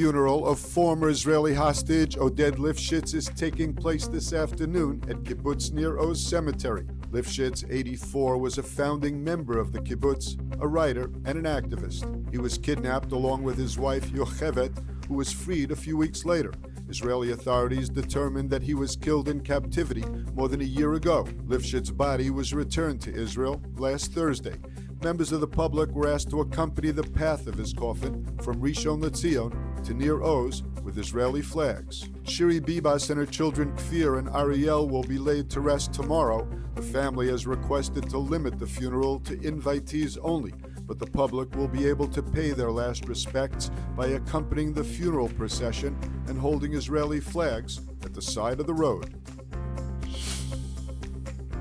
funeral of former Israeli hostage Oded Lifshitz is taking place this afternoon at Kibbutz Nir Oz Cemetery. Lifshitz, 84, was a founding member of the kibbutz, a writer, and an activist. He was kidnapped along with his wife Yochevet, who was freed a few weeks later. Israeli authorities determined that he was killed in captivity more than a year ago. Lifshitz's body was returned to Israel last Thursday. Members of the public were asked to accompany the path of his coffin from Rishon LeZion to Nir Oz with Israeli flags. Shiri Bibas and her children Kfir and Ariel will be laid to rest tomorrow. The family has requested to limit the funeral to invitees only, but the public will be able to pay their last respects by accompanying the funeral procession and holding Israeli flags at the side of the road.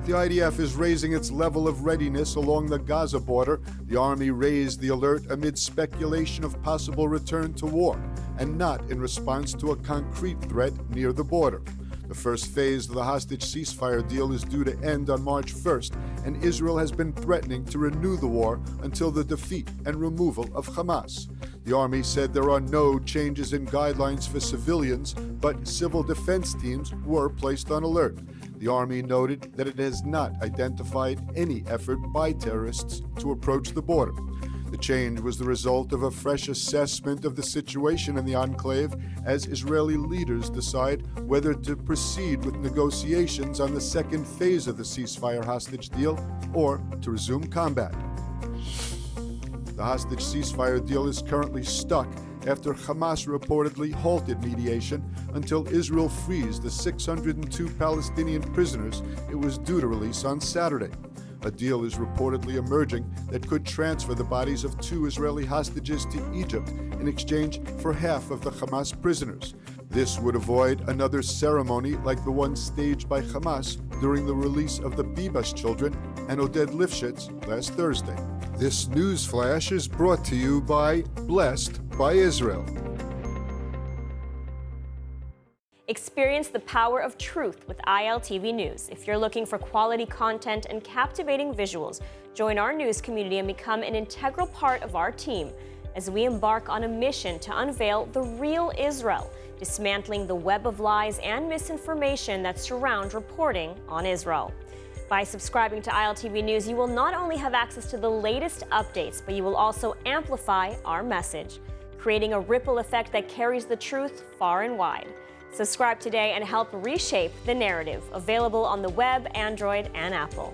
The IDF is raising its level of readiness along the Gaza border. The Army raised the alert amid speculation of possible return to war, and not in response to a concrete threat near the border. The first phase of the hostage ceasefire deal is due to end on March 1st, and Israel has been threatening to renew the war until the defeat and removal of Hamas. The Army said there are no changes in guidelines for civilians, but civil defense teams were placed on alert. The Army noted that it has not identified any effort by terrorists to approach the border. The change was the result of a fresh assessment of the situation in the enclave as Israeli leaders decide whether to proceed with negotiations on the second phase of the ceasefire hostage deal or to resume combat. The hostage ceasefire deal is currently stuck after Hamas reportedly halted mediation until Israel frees the 602 Palestinian prisoners it was due to release on Saturday. A deal is reportedly emerging that could transfer the bodies of 2 Israeli hostages to Egypt in exchange for half of the Hamas prisoners. This would avoid another ceremony like the one staged by Hamas during the release of the Bibas children and Oded Lifshitz last Thursday. This news flash is brought to you by Blessed by Israel. Experience the power of truth with ILTV News. If you're looking for quality content and captivating visuals, join our news community and become an integral part of our team as we embark on a mission to unveil the real Israel, dismantling the web of lies and misinformation that surround reporting on Israel. By subscribing to ILTV News, you will not only have access to the latest updates, but you will also amplify our message, creating a ripple effect that carries the truth far and wide. Subscribe today and help reshape the narrative. Available on the web, Android, and Apple.